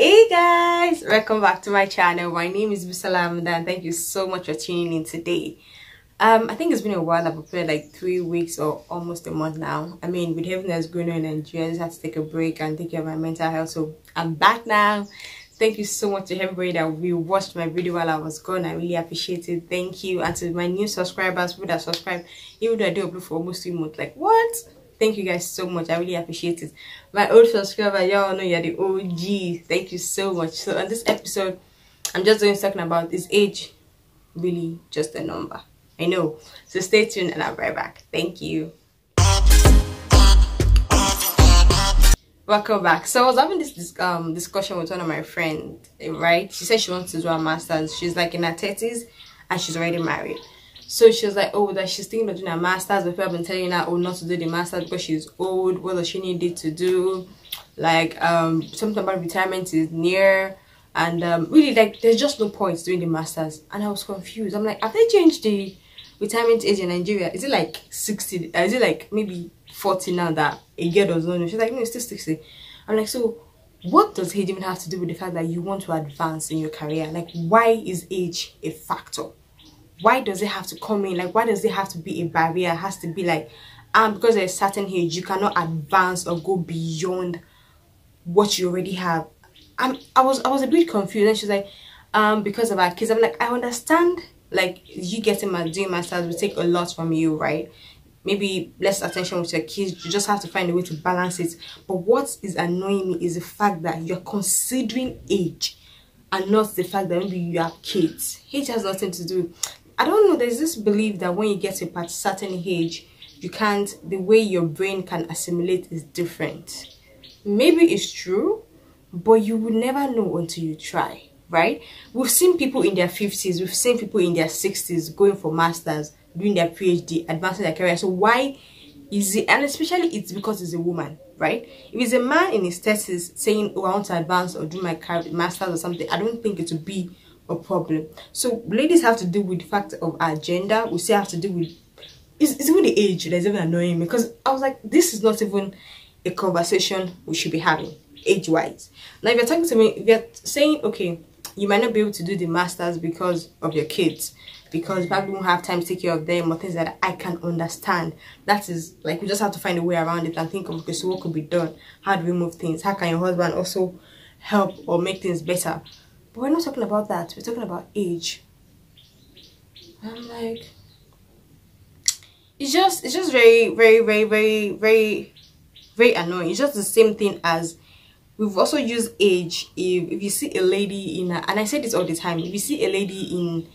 Hey guys, welcome back to my channel. My name is Bisola Amuda and thank you so much for tuning in today. I think it's been a while. I've prepared like 3 weeks or almost a month now. I mean, with everything that's going on in Nigeria, I just had to take a break and take care of my mental health. So I'm back now. Thank you so much to everybody that watched my video while I was gone. I really appreciate it. Thank you. And to my new subscribers, people that subscribe, even though I do upload for almost 3 months, like what? Thank you guys so much. I really appreciate it. My old subscriber, y'all know you're the OG. Thank you so much. So on this episode, I'm just talking about, is age really just a number? I know. So stay tuned and I'll be right back. Thank you. Welcome back. So I was having this discussion with one of my friends, right? She said she wants to do her master's. She's like in her 30s and she's already married. So she was like, oh, that she's thinking of doing her master's. Before I've been telling her, oh, not to do the master's because she's old. What does she need it to do? Like, something about retirement is near. And really, like, there's just no point doing the master's. And I was confused. I'm like, have they changed the retirement age in Nigeria? Is it like 60? Is it like maybe 40 now that a girl does not know? She's like, no, it's still 60. I'm like, so what does age even have to do with the fact that you want to advance in your career? Like, why is age a factor? Why does it have to come in? Like, why does it have to be a barrier? It has to be like, because at a certain age you cannot advance or go beyond what you already have. I was a bit confused. And she's like, because of our kids. I'm like, I understand, like, you getting doing masters will take a lot from you, right? Maybe less attention with your kids. You just have to find a way to balance it. But what is annoying me is the fact that you're considering age and not the fact that maybe you have kids. Age has nothing to do. I don't know, there's this belief that when you get to a certain age, you can't, the way your brain can assimilate is different. Maybe it's true, but you will never know until you try, right? We've seen people in their 50s, we've seen people in their 60s going for masters, doing their PhD, advancing their career. So why is it, and especially it's because it's a woman, right? If it's a man in his 30s saying, oh, I want to advance or do my masters or something, I don't think it would be a problem. So ladies have to deal with the fact of our gender. We still have to deal with it's even the age that's even annoying me, because I was like, this is not even a conversation we should be having age wise. Now if you're talking to me, if you're saying, okay, you might not be able to do the masters because of your kids, because you probably won't have time to take care of them or things like that, I can understand. That is like, we just have to find a way around it and think of, okay, so what could be done? How do we move things? How can your husband also help or make things better? But we're not talking about that. We're talking about age. I'm like, it's just very, very, very, very, very, very annoying. It's just the same thing as we've also used age. If you see a lady in, and I say this all the time, if you see a lady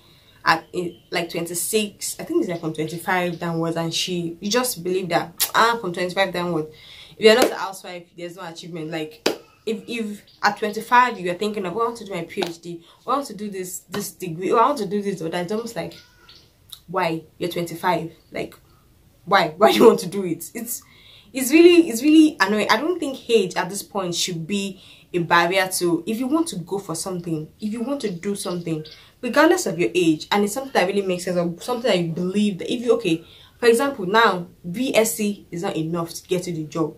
at like 26, I think it's like from 25 downwards, and you just believe that from 25 downwards, if you're not a housewife, there's no achievement. Like, if at 25 you're thinking of, oh, I want to do my PhD, or I want to do this degree, or I want to do this or that, it's almost like, why? You're 25, like, why do you want to do it? It's really annoying. I don't think age at this point should be a barrier to, if you want to go for something, if you want to do something, regardless of your age, and it's something that really makes sense, or something that you believe that, if you, okay, for example, now BSc is not enough to get you the job.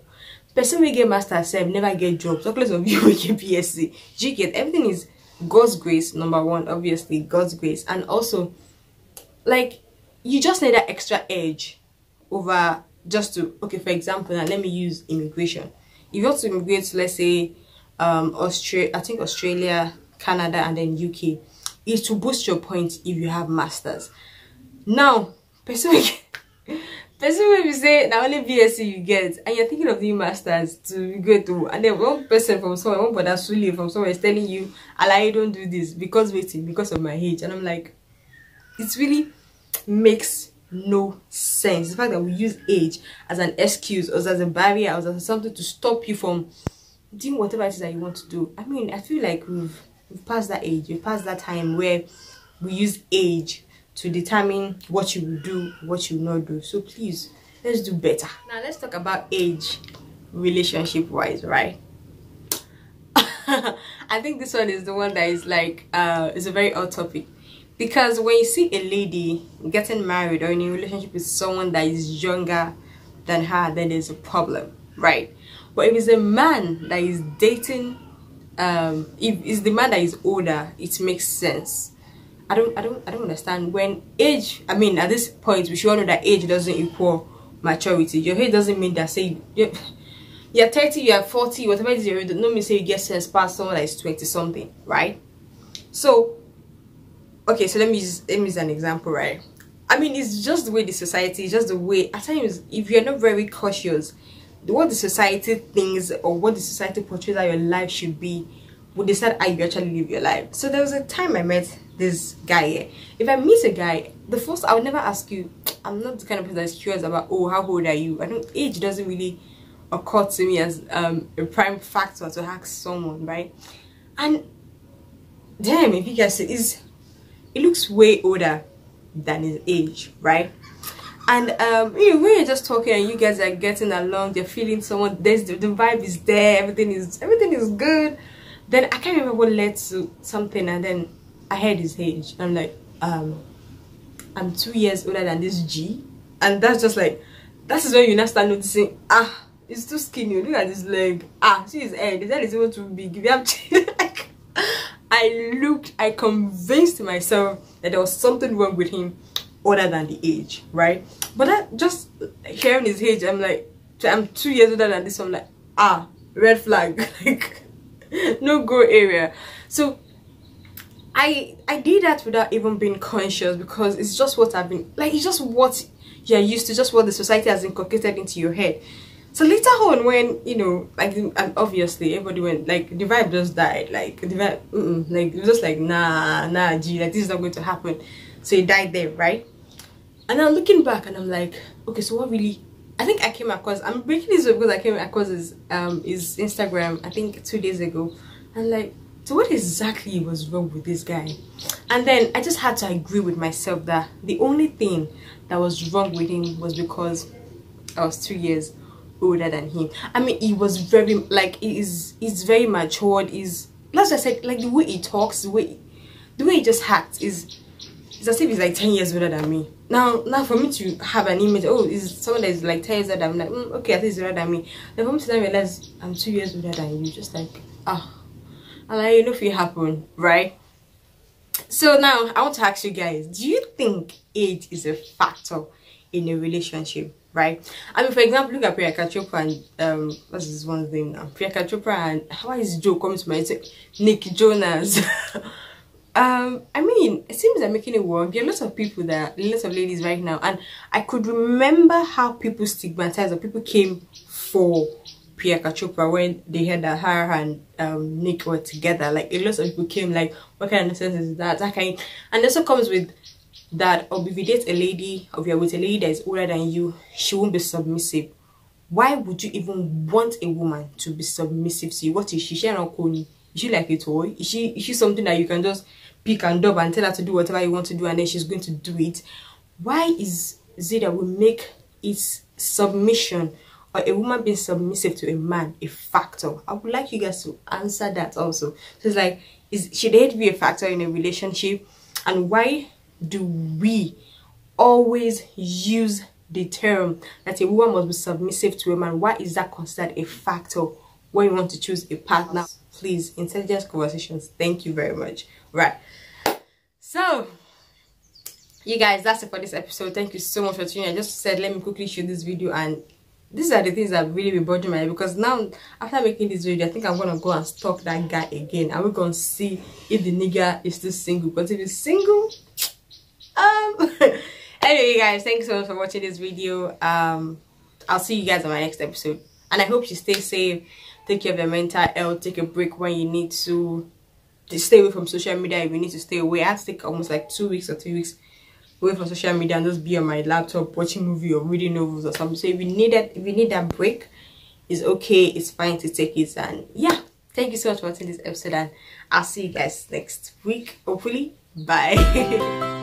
Person will get master's never get jobs. Talkless of you will get BSc. You get, everything is God's grace, number one, obviously God's grace, and also like, you just need that extra edge over just to, okay, for example, now let me use immigration. If you want to immigrate to, let's say Australia, Canada, and then UK, is to boost your points if you have masters. Now person will say now only BSc you get, and you're thinking of doing masters to go to, and then one person from somewhere, one brother Suli from somewhere is telling you, I don't do this because of my age. And I'm like, it really makes no sense. The fact that we use age as an excuse, or as a barrier, or as something to stop you from doing whatever it is that you want to do. I mean, I feel like we've passed that age. We've passed that time where we use age to determine what you will do, what you will not do. So please, let's do better. Now let's talk about age relationship wise, right? I think this one is the one that is like is a very odd topic, because when you see a lady getting married or in a relationship with someone that is younger than her, then there's a problem, right? But if it's a man that is dating if it's the man that is older, it makes sense. I don't understand when age. I mean, at this point, we should all know that age doesn't equal maturity. Your age doesn't mean that say you're 30, you're 40, whatever it is your age. No mean say you get sense past someone that is 20 something, right? So, okay, so let me use an example, right? I mean, it's just the way the society, it's just the way, at times, if you're not very cautious, what the society thinks or what the society portrays that your life should be will decide how you actually live your life. So there was a time I met this guy here. If I meet a guy, the first, I would never ask you, I'm not the kind of person that's curious about, oh, how old are you? Age doesn't really occur to me as a prime factor to ask someone, right? And damn, if you guys see, it looks way older than his age, right? And when you're just talking and you guys are getting along, they're feeling someone, the vibe is there, everything is good. Then I can't remember what led to something, and then I heard his age. I'm like, I'm 2 years older than this G, and that's just like, that is when you now start noticing, it's too skinny. Look at his leg. See his head. His head is even too big. If you have like, I convinced myself that there was something wrong with him older than the age, right? But that, just hearing his age, I'm like, I'm 2 years older than this. So I'm like, red flag. Like, no go area. So I did that without even being conscious, because it's just what I've been like, it's just what you're used to, just what the society has inculcated into your head. So later on, when, you know, like, and obviously everybody went, like, the vibe just died, like the vibe, like, it was just like, nah, G, like, this is not going to happen. So it died there, right? And I'm looking back and I'm like, okay, so what really, I think I came across, I'm breaking this up because I came across his Instagram, I think 2 days ago. And like, so what exactly was wrong with this guy? And then I just had to agree with myself that the only thing that was wrong with him was because I was 2 years older than him. I mean, he was very, like, he's very matured. Is, as I said, like, the way he talks, the way he just acts is as if he's like 10 years older than me. Now for me to have an image, oh, is someone that is like 10 years older than me, like, okay, I think he's older than me. Then for me to then realize I'm 2 years older than you, just like, and like, you know, if it happen, right? So now I want to ask you guys, do you think age is a factor in a relationship, right? I mean, for example, look at Priyanka Chopra and what's this one's name now? Priyanka Chopra and, why is Joe coming to my head? Nick Jonas. I mean, it seems they're making it work. There are lots of people lots of ladies right now, and I could remember how people stigmatized or people came for Priyanka Chopra when they heard that her and Nick were together. Like, a lot of people came like, what kind of nonsense is that? That kind, and also comes with that, or if you date a lady, or if you're with a lady that is older than you, she won't be submissive. Why would you even want a woman to be submissive to you? What is she? She not corny. Is she like a toy? Is she something that you can just pick and dub and tell her to do whatever you want to do, and then she's going to do it? Why is it that we make it submission or a woman being submissive to a man a factor? I would like you guys to answer that also. So it's like, should age be a factor in a relationship? And why do we always use the term that a woman must be submissive to a man? Why is that considered a factor when you want to choose a partner? Please, intelligent conversations. Thank you very much. Right, so you guys, that's it for this episode. Thank you so much for tuning in. I just said let me quickly shoot this video, and these are the things that really been bothering my head, because now after making this video, I think I'm gonna go and stalk that guy again, and we're gonna see if the nigga is still single. Because if he's single, anyway, you guys, thanks so much for watching this video. I'll see you guys on my next episode, and I hope you stay safe, take care of your mental health, take a break when you need to stay away from social media. If you need to stay away, I had to take almost like 2 weeks or 3 weeks away from social media and just be on my laptop watching movie or reading novels or something. So if you need that break, it's okay, it's fine to take it. And yeah, thank you so much for watching this episode, and I'll see you guys next week, hopefully. Bye.